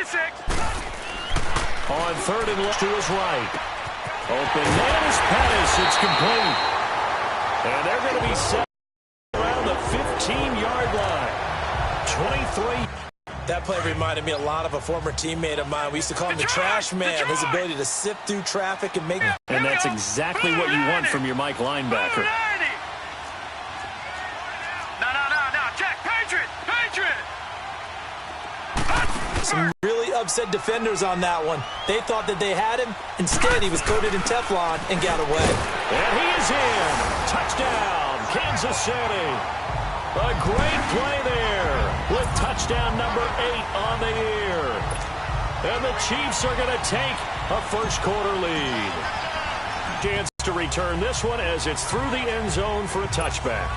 On third and left to his right. Open man is Pettis. It's complete. And they're going to be set around the 15-yard line. 23. That play reminded me a lot of a former teammate of mine. We used to call him the trash man. His ability to sift through traffic and make... And that's exactly what you want from your Mike linebacker. Some really upset defenders on that one. They thought that they had him. Instead, he was coated in Teflon and got away. And he is in. Touchdown, Kansas City. A great play there with touchdown number 8 on the year. And the Chiefs are going to take a first-quarter lead. Chance to return this one as it's through the end zone for a touchback.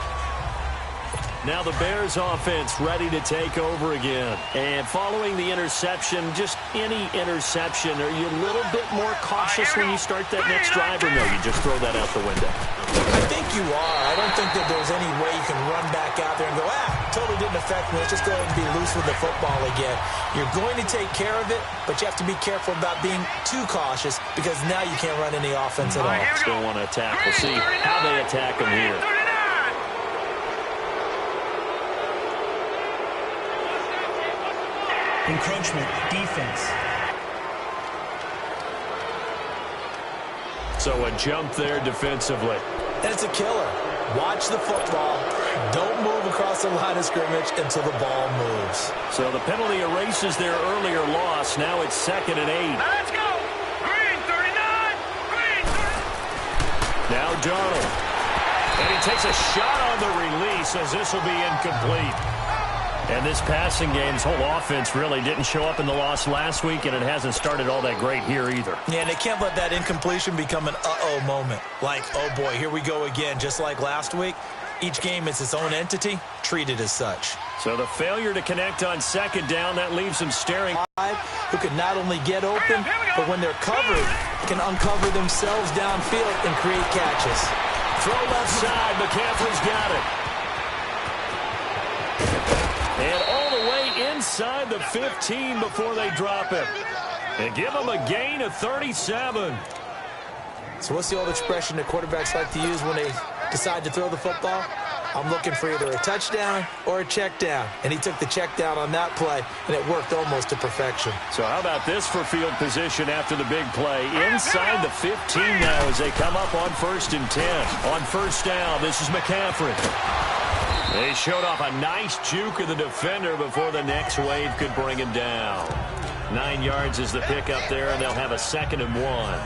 Now the Bears offense ready to take over again. And following the interception, just any interception, are you a little bit more cautious when you start that next drive, or no, you just throw that out the window? I think you are. I don't think that there's any way you can run back out there and go, totally didn't affect me. Let's just go ahead and be loose with the football again. You're going to take care of it, but you have to be careful about being too cautious because now you can't run any offense at all. Still want to attack. We'll see how they attack them here. Encroachment, defense. So a jump there defensively. That's a killer. Watch the football. Don't move across the line of scrimmage until the ball moves. So the penalty erases their earlier loss. Now it's 2nd and 8. Let's go. Green 39. Green 30. Now Darnold. And he takes a shot on the release as this will be incomplete. And this passing game's whole offense really didn't show up in the loss last week, and it hasn't started all that great here either. Yeah, and they can't let that incompletion become an uh-oh moment. Like, oh boy, here we go again, just like last week. Each game is its own entity, treated as such. So the failure to connect on 2nd down, that leaves them staring. Who can not only get open, but when they're covered, can uncover themselves downfield and create catches. Throw left side, McCaffrey's got it. And all the way inside the 15 before they drop it. And give them a gain of 37. So what's the old expression that quarterbacks like to use when they decide to throw the football? I'm looking for either a touchdown or a check down. And he took the check down on that play, and it worked almost to perfection. So how about this for field position after the big play? Inside the 15 now as they come up on 1st and 10. On 1st down, this is McCaffrey. They showed off a nice juke of the defender before the next wave could bring him down. 9 yards is the pickup there, and they'll have a 2nd and 1.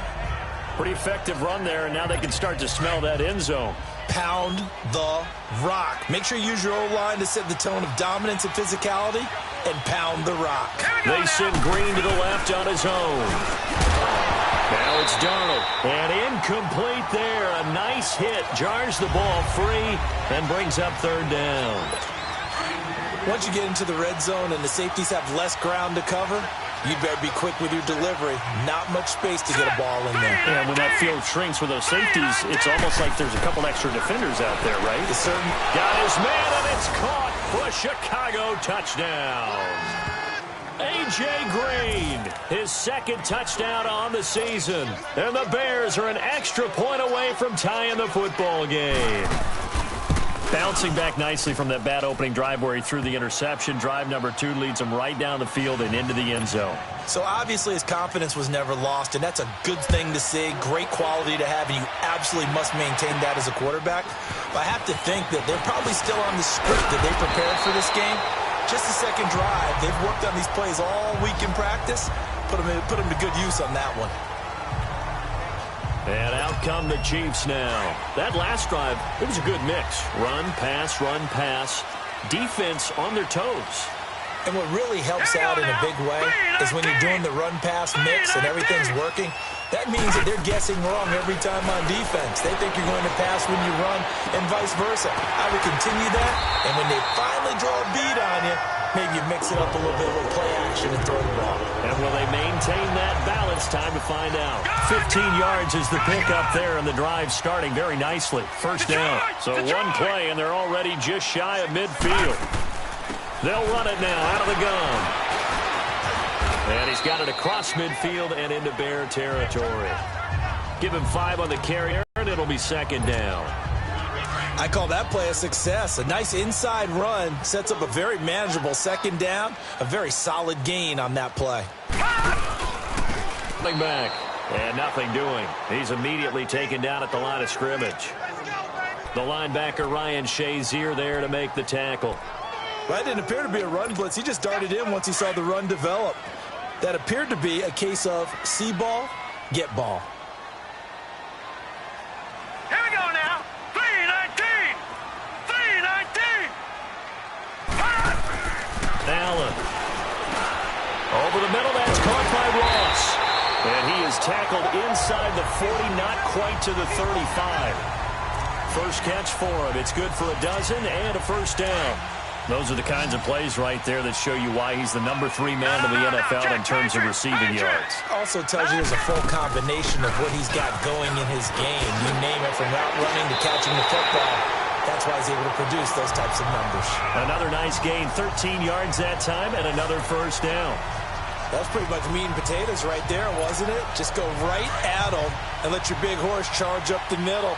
Pretty effective run there, and now they can start to smell that end zone. Pound the rock. Make sure you use your O-line to set the tone of dominance and physicality, and pound the rock. They send Green to the left on his own. Now it's Darnold. And incomplete there. A nice hit. Jars the ball free and brings up 3rd down. Once you get into the red zone and the safeties have less ground to cover, you'd better be quick with your delivery. Not much space to get a ball in there. And when that field shrinks with those safeties, it's almost like there's a couple extra defenders out there, right? Yes, sir. Got his man, and it's caught for a Chicago touchdown. A.J. Green, his 2nd touchdown on the season. And the Bears are an extra point away from tying the football game. Bouncing back nicely from that bad opening drive where he threw the interception. Drive number 2 leads him right down the field and into the end zone. So obviously his confidence was never lost, and that's a good thing to see. Great quality to have, and you absolutely must maintain that as a quarterback. But I have to think that they're probably still on the script that they prepared for this game. Just the 2nd drive. They've worked on these plays all week in practice. Put them to good use on that one. And out come the Chiefs now. That last drive, it was a good mix. Run, pass, defense on their toes. And what really helps out in a big way is when you're doing the run-pass mix and everything's working, that means that they're guessing wrong every time on defense. They think you're going to pass when you run and vice versa. I would continue that, and when they finally draw a beat on you, maybe you mix it up a little bit with play action and throw the ball. And will they maintain that balance? Time to find out. 15 yards is the pickup there, and the drive starting very nicely. 1st down. So one play, and they're already just shy of midfield. They'll run it now out of the gun. And he's got it across midfield and into Bear territory. Give him 5 on the carry, and it'll be second down. I call that play a success. A nice inside run sets up a very manageable second down. A very solid gain on that play. Coming back, and nothing doing. He's immediately taken down at the line of scrimmage. The linebacker, Ryan Shazier, there to make the tackle. That didn't appear to be a run blitz. He just darted in once he saw the run develop. That appeared to be a case of see ball, get ball. Here we go now. 3-19. 3-19. Allen. Over the middle, that's caught by Ross. And he is tackled inside the 40, not quite to the 35. First catch for him. It's good for a dozen and a first down. Those are the kinds of plays right there that show you why he's the number 3 man in the NFL in terms of receiving yards. Also tells you there's a full combination of what he's got going in his game. You name it, from route running to catching the football. That's why he's able to produce those types of numbers. Another nice gain, 13 yards that time, and another first down. That's pretty much meat and potatoes right there, wasn't it? Just go right at him and let your big horse charge up the middle.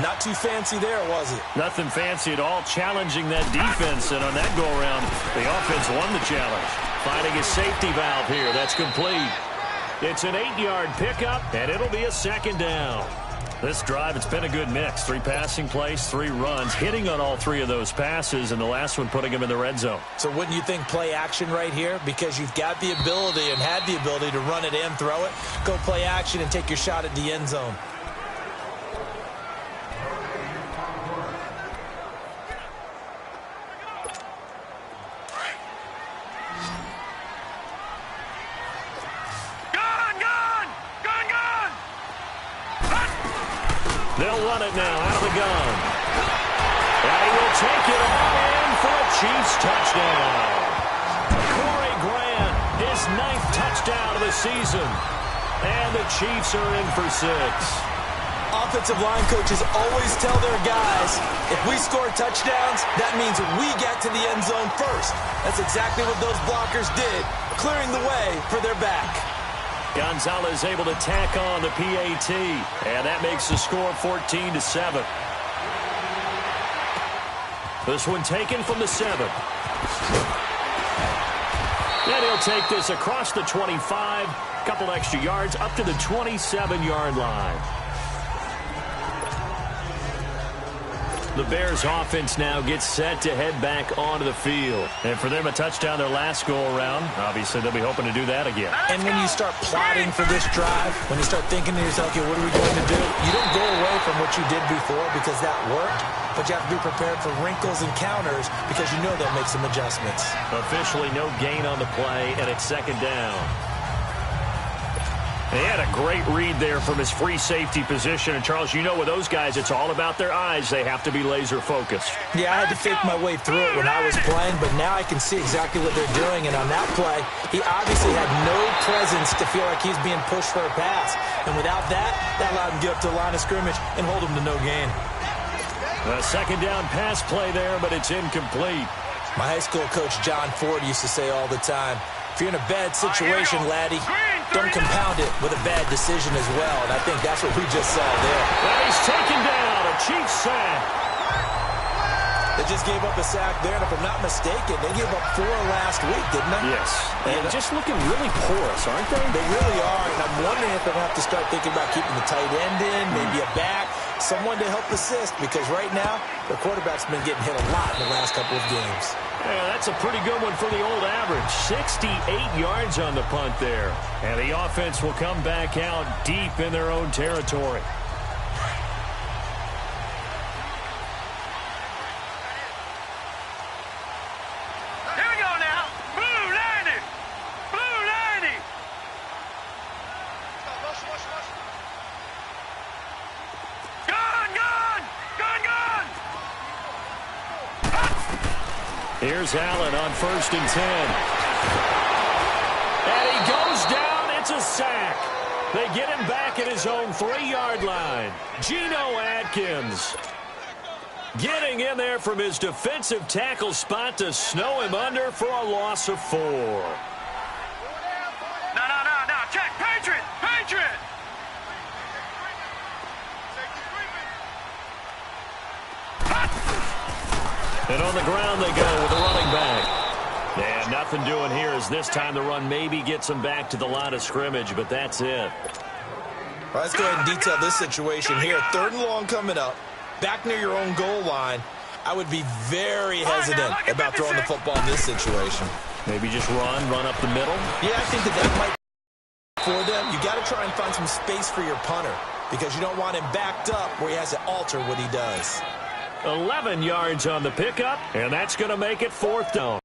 Not too fancy there, was it? Nothing fancy at all, challenging that defense, and on that go-around, the offense won the challenge. Finding a safety valve here, that's complete. It's an 8-yard pickup, and it'll be a second down. This drive, it's been a good mix. 3 passing plays, 3 runs, hitting on all 3 of those passes, and the last one putting him in the red zone. So wouldn't you think play action right here? Because you've got the ability and had the ability to run it in, throw it, go play action, and take your shot at the end zone. They'll run it now out of the gun. And he will take it all in for a Chiefs touchdown. Corey Grant, his 9th touchdown of the season. And the Chiefs are in for 6. Offensive line coaches always tell their guys, if we score touchdowns, that means we get to the end zone first. That's exactly what those blockers did, clearing the way for their back. Gonzalez able to tack on the PAT, and that makes the score 14-7. This one taken from the 7. And he'll take this across the 25, couple extra yards up to the 27-yard line. The Bears offense now gets set to head back onto the field. And for them, a touchdown their last go-around. Obviously, they'll be hoping to do that again. And when you start plotting for this drive, when you start thinking to yourself, okay, what are we going to do? You don't go away from what you did before because that worked, but you have to be prepared for wrinkles and counters because you know they'll make some adjustments. Officially no gain on the play, and it's second down. He had a great read there from his free safety position. And, Charles, you know with those guys, it's all about their eyes. They have to be laser-focused. Yeah, I had to fake my way through it when I was playing, but now I can see exactly what they're doing. And on that play, he obviously had no presence to feel like he's being pushed for a pass. And without that, that allowed him to get up to the line of scrimmage and hold him to no gain. A second down pass play there, but it's incomplete. My high school coach, John Ford, used to say all the time, if you're in a bad situation, laddie, don't compound it with a bad decision as well. And I think that's what we just saw there. And he's taken down, a Chiefs sack. They just gave up a sack there, and if I'm not mistaken, they gave up 4 last week, didn't they? Yes. And just looking really porous, aren't they? They really are, and I'm wondering if they'll have to start thinking about keeping the tight end in, maybe a back, someone to help assist, because right now, the quarterback's been getting hit a lot in the last couple of games. Yeah, that's a pretty good one for the old average. 68 yards on the punt there. And the offense will come back out deep in their own territory. Here we go now. Blue 90. Blue 90. Gun, gun. Gun, gun. Here's Allen on 1st and 10. And he goes down. It's a sack. They get him back at his own 3-yard line. Geno Atkins getting in there from his defensive tackle spot to snow him under for a loss of 4. And on the ground they go with the running back. And nothing doing here as this time the run maybe gets them back to the line of scrimmage, but that's it. Well, let's go ahead and detail this situation here. 3rd and long coming up. Back near your own goal line. I would be very hesitant about throwing the football in this situation. Maybe just run up the middle. Yeah, I think that might be for them. You got to try and find some space for your punter because you don't want him backed up where he has to alter what he does. 11 yards on the pickup, and that's going to make it 4th down.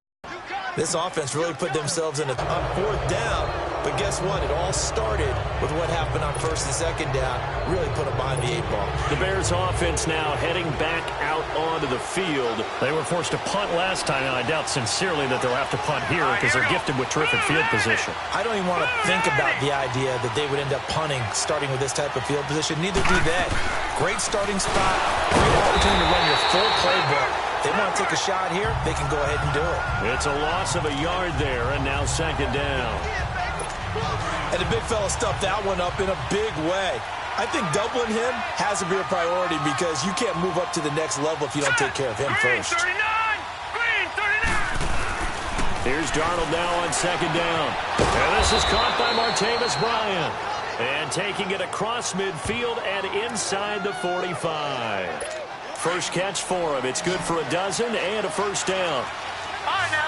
This offense really put themselves in a 4th down, but guess what? It all started with what happened on 1st and 2nd down. Really put them behind the 8 ball. The Bears offense now heading back out onto the field. They were forced to punt last time, and I doubt sincerely that they'll have to punt here because they're gifted with terrific field position. I don't even want to think about the idea that they would end up punting starting with this type of field position. Neither do they. Great starting spot, great opportunity to run your full playbook. They want to take a shot here, they can go ahead and do it. It's a loss of a yard there, and now 2nd down. And the big fella stuffed that one up in a big way. I think doubling him has to be a priority because you can't move up to the next level if you don't take care of him first. Green 39. Here's Darnold now on 2nd down. And this is caught by Martavis Bryant. And taking it across midfield and inside the 45. First catch for him. It's good for a dozen and a 1st down.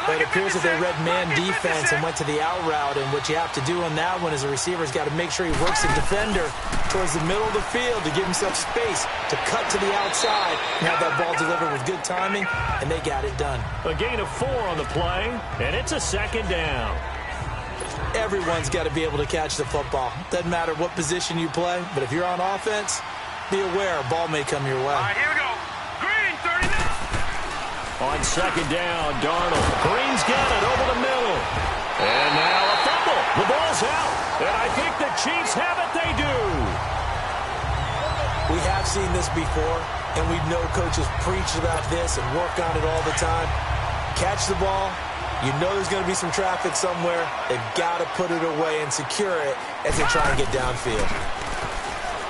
But it appears that they read man defense and went to the out route, and what you have to do on that one is a receiver's got to make sure he works the defender towards the middle of the field to give himself space to cut to the outside and have that ball delivered with good timing, and they got it done. A gain of 4 on the play, and it's a 2nd down. Everyone's got to be able to catch the football. Doesn't matter what position you play, but if you're on offense, be aware a ball may come your way. All right, here we go. Green 39. On 2nd down, Darnold. Green's got it over the middle. And now a fumble. The ball's out. And I think the Chiefs have it. They do. We have seen this before, and we know coaches preach about this and work on it all the time. Catch the ball. You know there's going to be some traffic somewhere. They've got to put it away and secure it as they try and get downfield.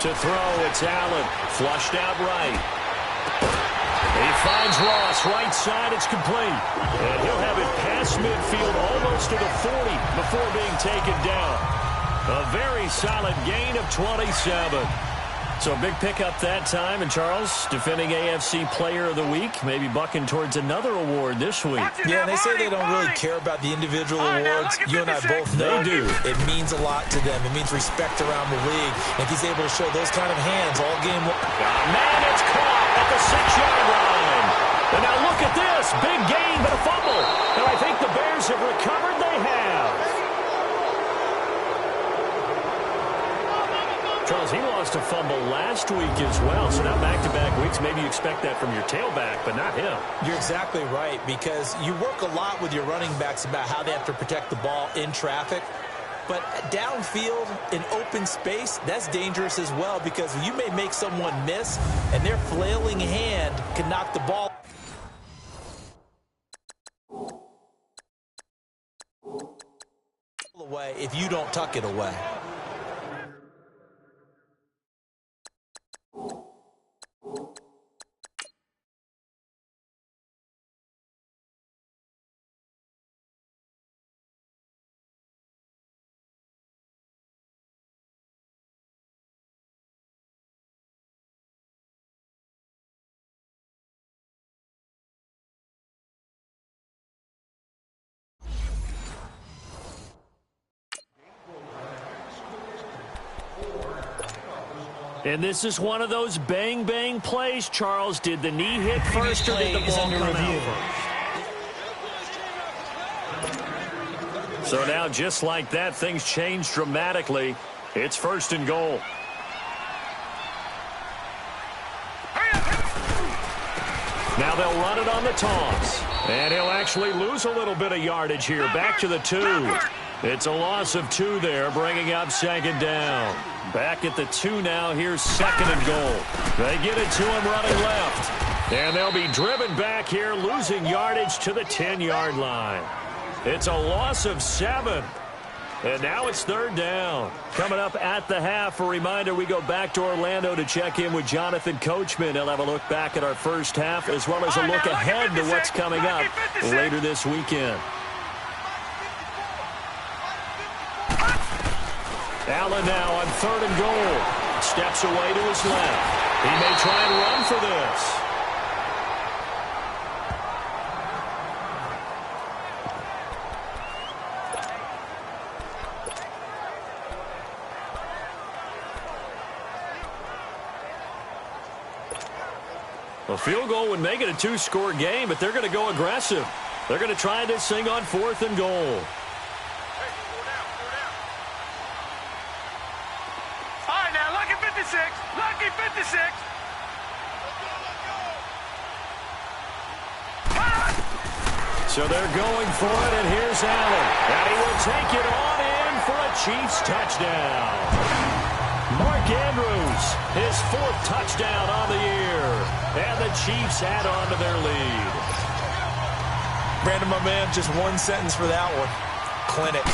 To throw, it's Allen. Flushed out right. He finds Ross, right side, it's complete. And he'll have it past midfield almost to the 40 before being taken down. A very solid gain of 27. So a big pickup that time. And Charles, defending AFC Player of the Week, maybe bucking towards another award this week. Yeah, and they say they don't really care about the individual awards. You and I both know they do. It means a lot to them. It means respect around the league. And if he's able to show those kind of hands all game long. Man, it's caught at the 6-yard line. And now look at this. Big gain, but a fumble. And I think the Bears have recovered. They have. Charles, he lost a fumble last week as well, so now back-to-back weeks, maybe you expect that from your tailback, but not him. You're exactly right, because you work a lot with your running backs about how they have to protect the ball in traffic, but downfield, in open space, that's dangerous as well, because you may make someone miss, and their flailing hand can knock the ball away if you don't tuck it away. And this is one of those bang-bang plays, Charles. Did the knee hit first or did the ball come out first? So now, just like that, things change dramatically. It's 1st and goal. Now they'll run it on the toss. And he'll actually lose a little bit of yardage here. Back to the 2. It's a loss of 2 there, bringing up 2nd down. Back at the 2 now. Here's 2nd and goal. They get it to him running left. And they'll be driven back here, losing yardage to the 10-yard line. It's a loss of 7. And now it's third down. Coming up at the half, a reminder, we go back to Orlando to check in with Jonathan Coachman. He'll have a look back at our first half as well as a look ahead to what's coming up later this weekend. Allen now on 3rd and goal. Steps away to his left. He may try and run for this. A field goal would make it a 2-score game, but they're going to go aggressive. They're going to try this thing on 4th and goal. Lucky 56. So they're going for it, and here's Allen. And he will take it on in for a Chiefs touchdown. Mark Andrews, his 4th touchdown on the year. And the Chiefs add on to their lead. Brandon, my man, just one sentence for that one. Clinic.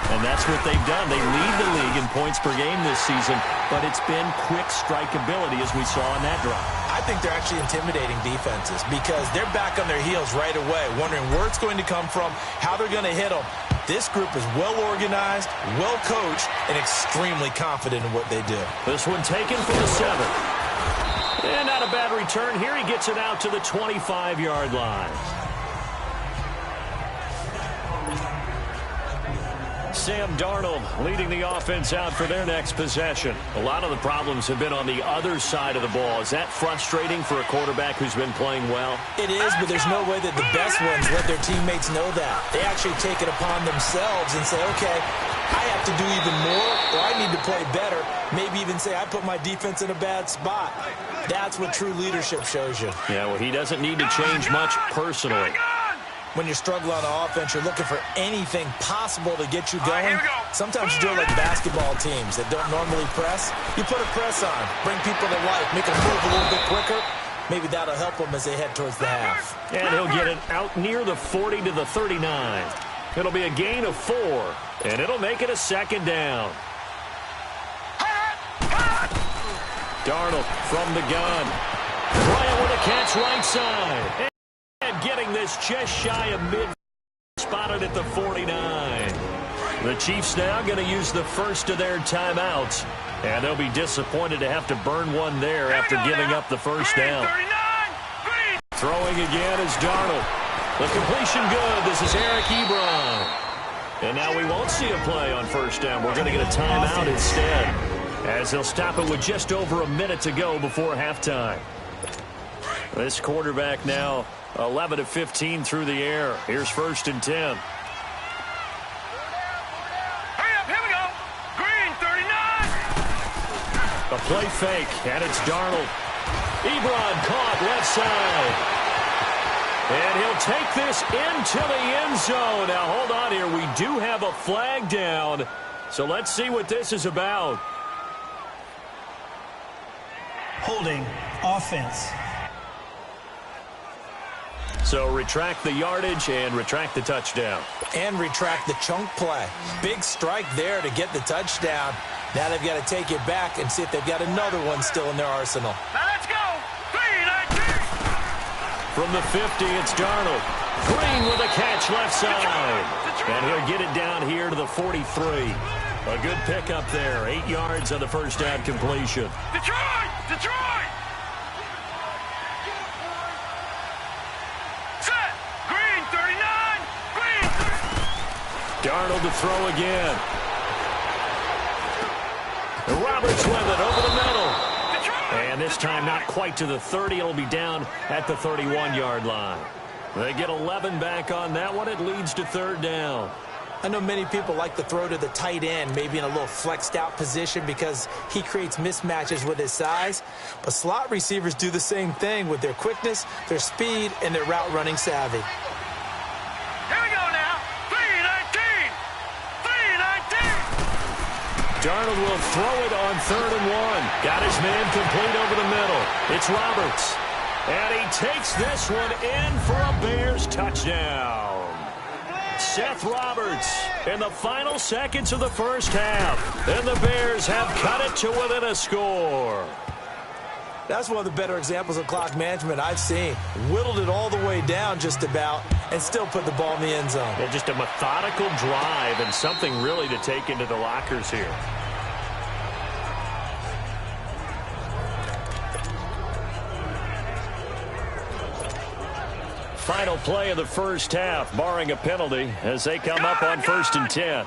And that's what they've done. They lead the league in points per game this season, but it's been quick strike ability as we saw in that drive. I think they're actually intimidating defenses because they're back on their heels right away, wondering where it's going to come from, how they're going to hit them. This group is well-organized, well-coached, and extremely confident in what they do. This one taken for the 7. And not a bad return here. He gets it out to the 25-yard line. Sam Darnold leading the offense out for their next possession. A lot of the problems have been on the other side of the ball. Is that frustrating for a quarterback who's been playing well? It is, but there's no way that the best ones let their teammates know that. They actually take it upon themselves and say, okay, I have to do even more, or I need to play better. Maybe even say, I put my defense in a bad spot. That's what true leadership shows you. Yeah, well, he doesn't need to change much personally. When you're struggling on offense, you're looking for anything possible to get you going. Sometimes you do it like basketball teams that don't normally press. You put a press on, bring people to life, make them move a little bit quicker. Maybe that'll help them as they head towards the half. And he'll get it out near the 40 to the 39. It'll be a gain of 4, and it'll make it a 2nd down. Darnold from the gun. Bryant with a catch right side. And getting this just shy of mid, spotted at the 49. The Chiefs now going to use the first of their timeouts. And they'll be disappointed to have to burn one there after giving up the first down. Throwing again is Darnold. The completion good. This is Eric Ebron. And now we won't see a play on first down. We're going to get a timeout instead, as they'll stop it with just over a minute to go before halftime. This quarterback now 11 of 15 through the air. Here's 1st and 10. Hurry up, here we go. Green, 39. A play fake, and it's Darnold. Ebron caught left side. And he'll take this into the end zone. Now, hold on here. We do have a flag down. So let's see what this is about. Holding offense. So retract the yardage and retract the touchdown. And retract the chunk play. Big strike there to get the touchdown. Now they've got to take it back and see if they've got another one still in their arsenal. Now let's go. 3-19. From the 50, it's Darnold. Green with a catch left side. And he'll get it down here to the 43. A good pickup there. 8 yards on the first down completion. Detroit! Detroit! Set! Green, 39! Green! Darnold to throw again. And Roberts with it over the middle. And this time not quite to the 30. It'll be down at the 31-yard line. They get 11 back on that one. It leads to 3rd down. I know many people like to throw to the tight end, maybe in a little flexed out position because he creates mismatches with his size. But slot receivers do the same thing with their quickness, their speed, and their route running savvy. Here we go now. 3-19. 3-19. Darnold will throw it on 3rd and 1. Got his man complete over the middle. It's Roberts. And he takes this one in for a Bears touchdown. Seth Roberts in the final seconds of the first half. And the Bears have cut it to within a score. That's one of the better examples of clock management I've seen. Whittled it all the way down just about and still put the ball in the end zone. Yeah, just a methodical drive and something really to take into the lockers here. Final play of the first half, barring a penalty, as they come up on 1st and 10.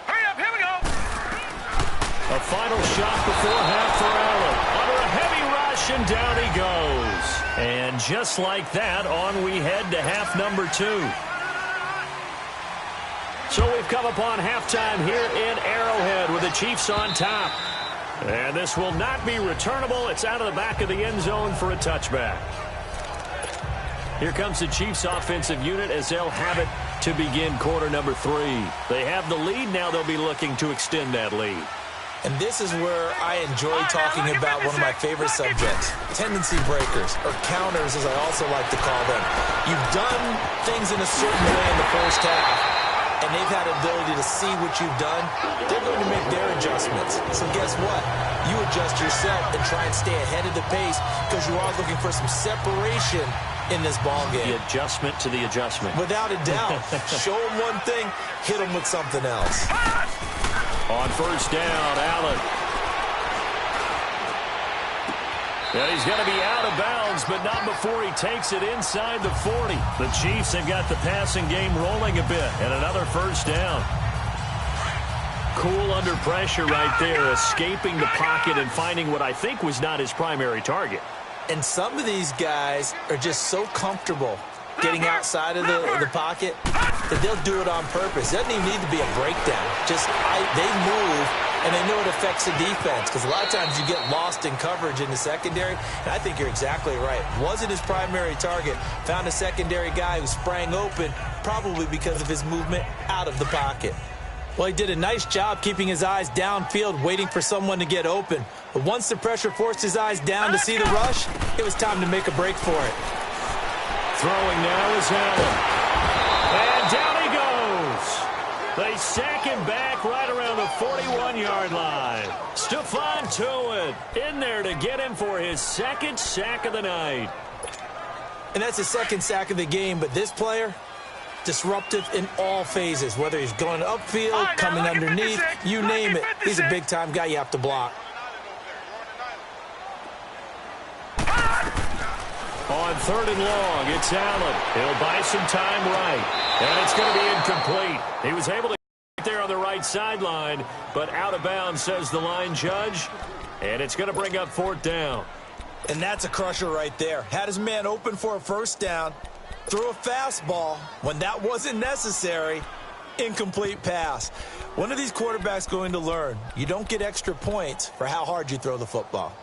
Hurry up, here we go. A final shot before half for Allen. Under a heavy rush, and down he goes. And just like that, on we head to half number 2. So we've come upon halftime here in Arrowhead with the Chiefs on top. And this will not be returnable. It's out of the back of the end zone for a touchback. Here comes the Chiefs offensive unit as they'll have it to begin quarter number 3. They have the lead. Now they'll be looking to extend that lead. And this is where I enjoy talking about one of my favorite subjects, tendency breakers, or counters as I also like to call them. You've done things in a certain way in the first half, and they've had the ability to see what you've done. They're going to make their adjustments. So guess what? You adjust yourself and try and stay ahead of the pace because you are looking for some separation in this ball game. The adjustment to the adjustment. Without a doubt. Show them one thing, hit them with something else. On first down, Allen. And he's going to be out of bounds, but not before he takes it inside the 40. The Chiefs have got the passing game rolling a bit, and another first down. Cool under pressure right there, escaping the pocket and finding what I think was not his primary target. And some of these guys are just so comfortable getting outside of the pocket that they'll do it on purpose. It doesn't even need to be a breakdown. Just they move, and they know it affects the defense because a lot of times you get lost in coverage in the secondary, and I think you're exactly right. Wasn't his primary target. Found a secondary guy who sprang open, probably because of his movement out of the pocket. Well, he did a nice job keeping his eyes downfield, waiting for someone to get open. But once the pressure forced his eyes down to see the rush, it was time to make a break for it. Throwing now is Allen. And down he goes. They sack him back right around the 41-yard line. Stephon Tuitt in there to get him for his second sack of the night. And that's the second sack of the game, but this player, disruptive in all phases, whether he's going upfield, coming underneath, you name it. He's a big-time guy you have to block. On 3rd and long, it's Allen. He'll buy some time right. And it's going to be incomplete. He was able to get there on the right sideline, but out of bounds, says the line judge. And it's going to bring up 4th down. And that's a crusher right there. Had his man open for a first down. Threw a fastball when that wasn't necessary. Incomplete pass. One of these quarterbacks going to learn. You don't get extra points for how hard you throw the football.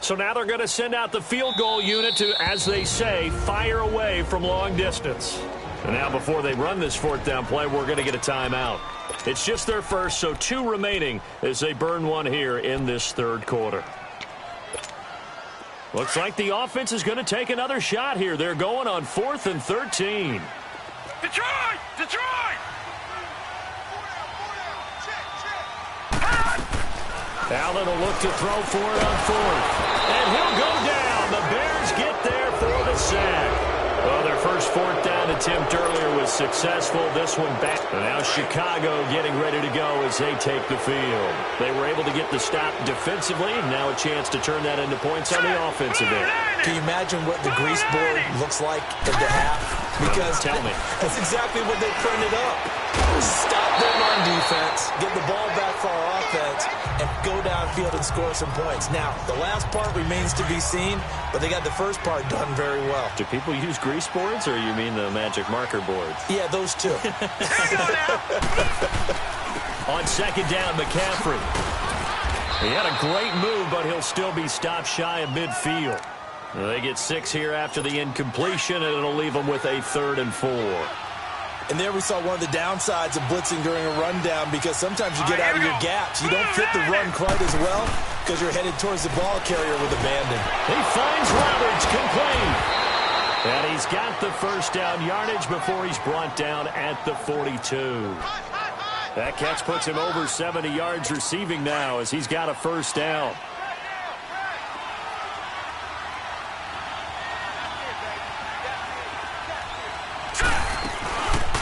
So now they're going to send out the field goal unit to, as they say, fire away from long distance. And now before they run this 4th down play, we're going to get a timeout. It's just their first, so 2 remaining as they burn one here in this 3rd quarter. Looks like the offense is going to take another shot here. They're going on 4th and 13. Detroit! Detroit! Allen will look to throw for it on 4th. And he'll go down. The Bears get there for the sack. Well, their first 4th down attempt earlier was successful. This one back. And now Chicago getting ready to go as they take the field. They were able to get the stop defensively. Now a chance to turn that into points on the offensive end. Can you imagine what the grease board looks like at the half? Because Tell me. That's exactly what they printed up. Stop them on defense, get the ball back for our offense, and go downfield and score some points. Now, the last part remains to be seen, but they got the first part done very well. Do people use grease boards, or you mean the magic marker boards? Yeah, those two. On 2nd down, McCaffrey. He had a great move, but he'll still be stopped shy of midfield. They get 6 here after the incompletion, and it'll leave them with a 3rd and 4. And there we saw one of the downsides of blitzing during a rundown, because sometimes you get out of your gaps. You don't fit the run quite as well because you're headed towards the ball carrier with abandon. He finds Roberts, complete. And he's got the first down yardage before he's brought down at the 42. That catch puts him over 70 yards receiving now as he's got a first down.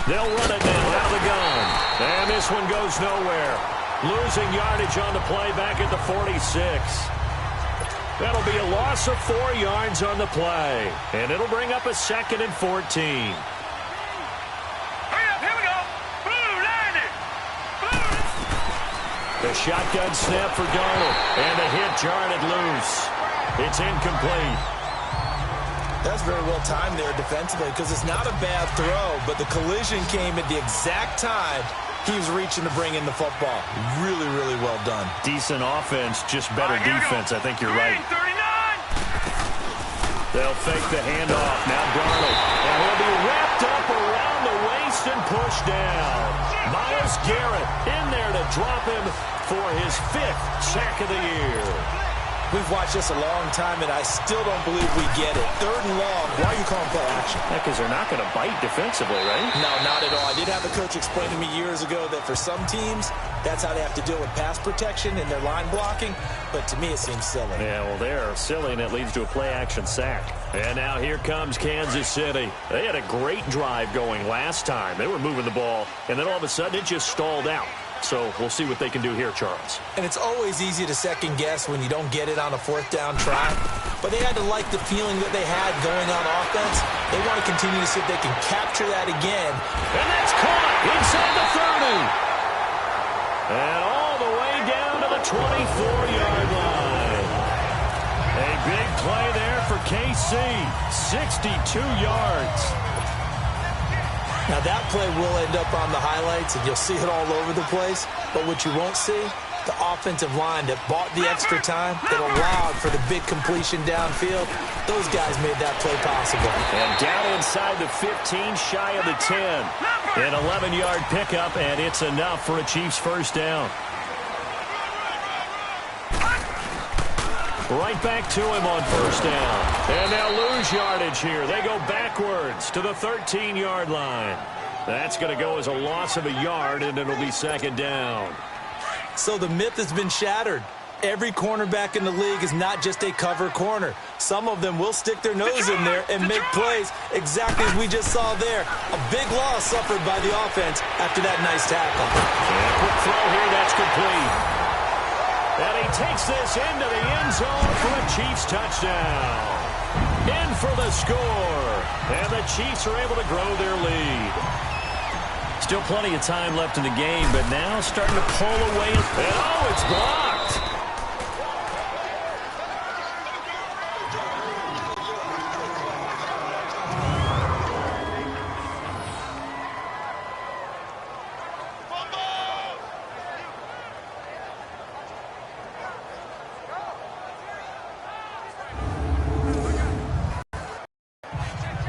They'll run it now out of the gun. And this one goes nowhere. Losing yardage on the play back at the 46. That'll be a loss of 4 yards on the play. And it'll bring up a 2nd and 14. Hurry up, here we go. Blue, line it. The shotgun snap for Darnold. And the hit jarred it loose. It's incomplete. That's very well timed there defensively, because it's not a bad throw, but the collision came at the exact time he was reaching to bring in the football. Really, really well done. Decent offense, just better defense. I think you're right. 39. They'll fake the handoff. Now Darnold. And he'll be wrapped up around the waist and pushed down. Myles Garrett in there to drop him for his 5th sack of the year. We've watched this a long time, and I still don't believe we get it. 3rd and long. Why are you calling play action? Yeah, because they're not going to bite defensively, right? No, not at all. I did have a coach explain to me years ago that for some teams, that's how they have to deal with pass protection and their line blocking. But to me, it seems silly. Yeah, well, they're silly, and it leads to a play-action sack. And now here comes Kansas City. They had a great drive going last time. They were moving the ball, and then all of a sudden it just stalled out. So we'll see what they can do here, Charles. And it's always easy to second-guess when you don't get it on a 4th down try. But they had to like the feeling that they had going on offense. They want to continue to see if they can capture that again. And that's caught inside the 30. And all the way down to the 24-yard line. A big play there for KC. 62 yards. Now, that play will end up on the highlights, and you'll see it all over the place. But what you won't see, the offensive line that bought the extra time, that allowed for the big completion downfield, those guys made that play possible. And down inside the 15, shy of the 10. An 11-yard pickup, and it's enough for a Chiefs first down. Right back to him on first down. And they'll lose yardage here. They go backwards to the 13-yard line. That's going to go as a loss of a yard, and it'll be 2nd down. So the myth has been shattered. Every cornerback in the league is not just a cover corner. Some of them will stick their nose in there and make plays exactly as we just saw there. A big loss suffered by the offense after that nice tackle. And quick throw here, that's complete. And he takes this into the end zone for a Chiefs touchdown. In for the score. And the Chiefs are able to grow their lead. Still plenty of time left in the game, but now starting to pull away. And oh, it's blocked.